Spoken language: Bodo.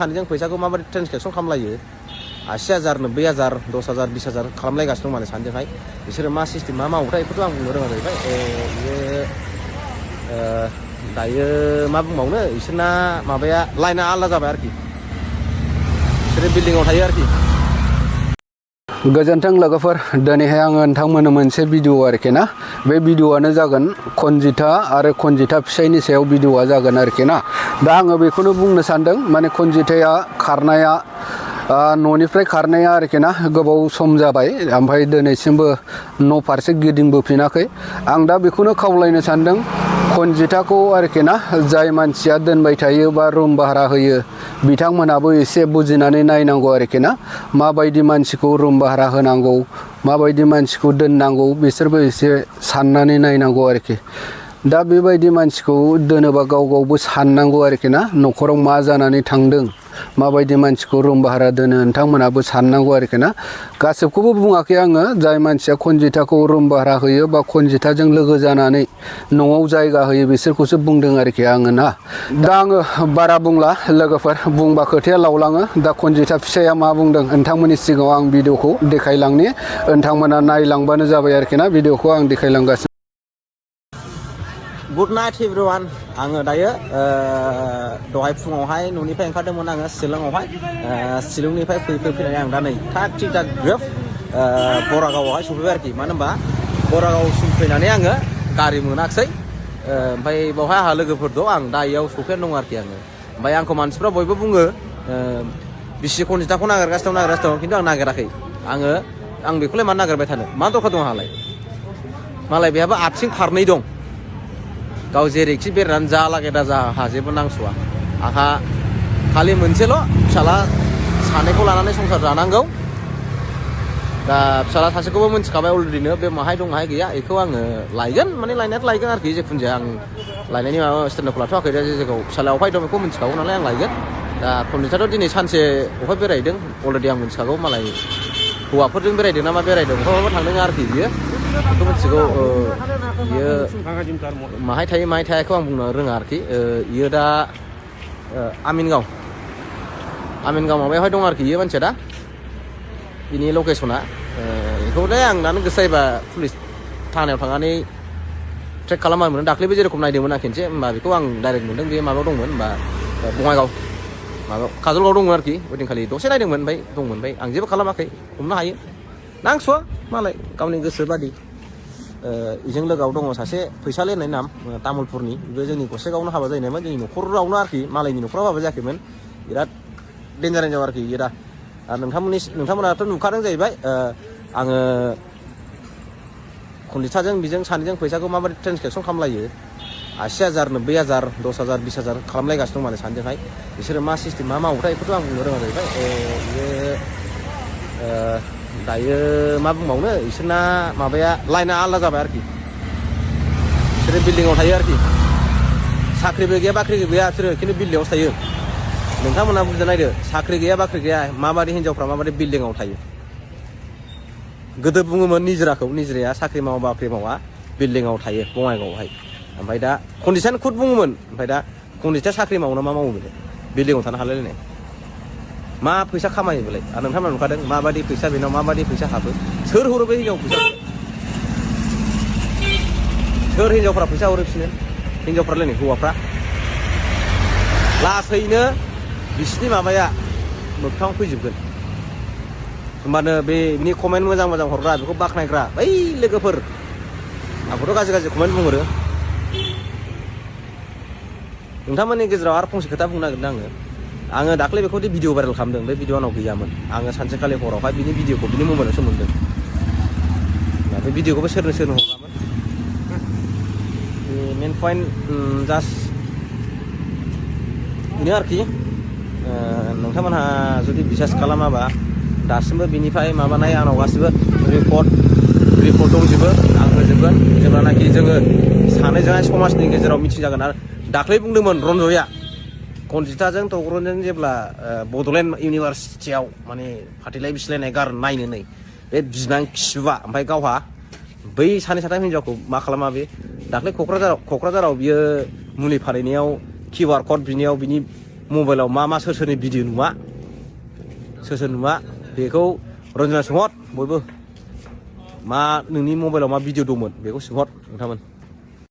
सानैजों फैसाखौ माबायदि ट्रेन्सकेकसन खालामलायो 80,000 90,000 10,000 20,000 खालामलायगासिनो दं माने सानैजोंहाय बिसोरो मा सिस्टेम मा मावोथाय बेखौथ' आं बुंनो रोङा जाहैबाय बियो दायो मा बुंबावनो बिसोरना माबाया लाइना आलादा जाबाय आरोखि बिसोरो बिल्डिंआव थायो आरोखि गोजोन्थों लोगोफोर दिनैहाय आङो नोंथांमोननो मोनसे भिडिअ आरोखि ना बे भिडिअआनो जागोन खनजिथा आरो खनजिथा फिसायनि सायाव भिडिअआ जागोन आरोखि ना दा आङो बेखौनो बुंनो सानदों माने खनजिथाया खारनाया न'निफ्राय खारनाया आरोखि ना गोबाव सम जाबाय ओमफ्राय दिनैसिमबो न' फारसे गिदिंबोफिनाखै आं दा बेखौनो खावलायनो सानदों खनजिथाखौ आरोखि ना जाय मानसिया दोनबाय थायो बा रुम भारा होयो बिथांमोनाबो एसे बुजिनानै नायनांगौ आरोखि ना माबायदि मानसिखौ रुम भारा होनांगौ माबायदि मानसिखौ दोननांगौ बिसोरबो एसे साननानै नायनांगौ आरोखि दा बेबायदि मानसिखौ दोनोबा गाव गावबो साननांगौ आरोखि ना न'खराव मा जानानै थांदों माबायदि मानसिखौ रुम भारा दोनो नोंथांमोनाबो साननांगौ आरोखि ना गासिबखौबो बुङाखै आङो जाय मानसिया खनजिथाखौ रुम भारा होयो बा खनजिथाजों लोगो जानानै न'आव जायगा होयो बिसोरखौसो बुंदों आरोखि आङो ना दा आङो बारा बुंला लोगोफोर बुंबा खोथाया लावलाङो दा खनजिथा फिसाया मा बुंदों नोंथांमोननि सिगाङाव आं भिडिअखौ देखायलांनि नोंथांमोना नायलांबानो जाबाय आरोखि ना भिडिअखौ आं देखायलांगासिनो गुड नाइट एभ्रिवान आङो दायो दहाय फुङावहाय न'निफ्राय ओंखारदोंमोन आङो शिलंआवहाय शिलंनिफ्राय फैनानै आं दा नै थाग थिग दा ग्रोब बरागावआवहाय सफैबाय आरोखि मानो होनबा बरागावसिम फैनानै आङो गारि मोनाखिसै ओमफ्राय बावहाय आंहा लोगोफोर दं आं दा इयाव सफैनानै दं आरोखि आङो ओमफ्राय आंखौ मानसिफ्रा बयबो बुङो बिसि खनजिथाखौ नागिरगासिनो दं खिन्थु आं नागिराखै आं बेखौलाय मानो नागिरबाय थानो मा दरखार दं आंहालाय मालाय बेहाबो आथिं फारनै दं गाव जेरैखि बेरायनानै जालागे दा जाहा जेबो नांस'आ आंहा खालि मोनसेल' फिसाला सानैखौ लानानै संसार जानांगौ दा फिसाला सासेखौबो मिन्थिखाबाय अलरेडिनो बे माहाय दं माहाय गैया बेखौ आङो लायगोन माने लायनायाथ' लायगोन आरोखि जेखुनु जाया आं लायनायनि माबा स्टेन्डखौ लाथ'वाखै दा जे जायगायाव फिसालाया अफाय दं बेखौ मिन्थिखागौ नालाय आं लायगोन दा खनजिथाथ' दिनै सानसे अफाय बेरायदों अलरेडि आं मिन्थिखागौ मालाय हौवाफोरजों बेरायदों ना मा बेरायदों अफाय थांदों आरोखि बियो बेखौ मिथिगौ बियो माहाय थायो माहाय थायाखौ आं बुंनो रोङा आरोखि बियो दा आमिनगाव माबायावहाय दं आरोखि बियो मानसिया दा बिनि लकेसना बेखौलाय आं दानो गोसो जायोबा पुलिस थानायाव थांनानै ट्रेक खालामामोन दाख्लैबो जेरेखम नायदोंमोन आं खेनसे होमबा बेखौ आं डाइरेक्ट मोनदों बे माबायाव दंमोन होमबा बङाइगाव माबायाव काजलगाव दंमोन आरोखि ओइदिनखालि दसे नायदोंमोन ओमफ्राय दंमोन ओमफ्राय आं जेबो खालामाखै हमनो हायो नांस'आ मालाय गावनि गोसो बादि बेजों लोगोआव दङ सासे फैसालि होननाय नाम तामुलपुरनि बे जोंनि गसाइगावआवनो हाबा जाहैनायमोन जोंनि न'खरावनो आरोखि मालायनि न'खराव हाबा जायाखैमोन बिराद डेन्जार आरोखि बियो दा नोंथांमोनाथ' नुखादों जाहैबाय आङो खनजिथाजों बिजों सानैजों फैसाखौ माबायदि ट्रेन्सकेकसन खालामलायो 80,000 90,000 10,000 20,000 खालामलायगासिनो दं माने सानैजोंहाय बिसोरो मा सिस्टेम मा मावोथाय बेखौथ' आं बुंनो रोङा जाहैबाय बियो दायो मा बुंबावनो बिसोरना माबाया लाइना आलादा जाबाय आरोखि बिसोरो बिल्डिंआव थायो आरोखि साख्रिबो गैया बाख्रिबो गैया बिसोरो खिन्थु बिल्डिंआवसो थायो नोंथांमोना बुजिना नायदो साख्रि गैया बाख्रि गैया माबायदि हिन्जावफ्रा माबायदि बिल्डिंआव थायो गोदो बुङोमोन निजिराया साख्रि मावा बाख्रि मावा बिल्डिंआव थायो बङाइगावआवहाय ओमफ्राय दा खनजिथायानो खुद बुङोमोन ओमफ्राय दा खनजिथाया साख्रि मावो ना मा मावो बेलाय बिल्डिंआव थानो हालायलायनाय मा फैसा खामायो बेलाय आरो नोंथांमोना नुखादों माबायदि फैसा बेनाव माबायदि फैसा हाबो सोर हरो बे हिन्जाव फैसा सोर हिन्जावफ्रा फैसा हरो बिसोरनो हिन्जावफ्रालायनो हौवाफ्रा लासैनो बिसिनि माबाया मोगथाङाव फैजोबगोन होमबानो बेनि कमेन्ट मोजां हरग्रा बेखौ बाख्नायग्रा बै लोगोफोर आंखौथ' गाज्रि कमेन्ट बुंहरो नोंथांमोननि गेजेराव आरो फंसे खोथा बुंनो नागिरदों आङो दाख्लै बेखौ भिडिअ भाइरेल खालामदों बे भिडिअ आंनाव गैयामोन आङो सानसेखालि हरावहाय बिनि भिडिअखौ बिनि मबाइलावसो मोनदों बे भिडिअखौबो सोरनो हरामोन मेन पइन्ट जास्ट बेनो आरोखि नोंथांमोनहा जुदि बिसास खालामाबा दासिमबो बिनिफ्राय माबानाय आंनाव गासिबो रिपर्ट दंजोबो आं होजोबगोन जेब्लानाखि जोङो सानैजोंहाय समाजनि गेजेराव मिटिं जागोन आरो दाख्लै बुंदोंमोन रन्जया खनजिथाजों तग्रनजों जेब्ला बड'लेण्ड इउनिभारसिटियाव माने फाथैलाय बिसिलायनाय नायनो नै बे बिबां खिबुआ ओमफ्राय गावहा बै सानै साथाम हिन्जावखौ मा खालामा बे दाख्लै क'क्राझाराव बियो मुलि फानहैनायाव किउआर कड बिनायाव बिनि मबाइलाव मा सोर सोरनि भिडिअ नुवा बेखौ रन्जना सोंहर बयबो मा नोंनि मबाइलाव मा भिडिअ दंमोन बेखौ सोंहर नोंथांमोन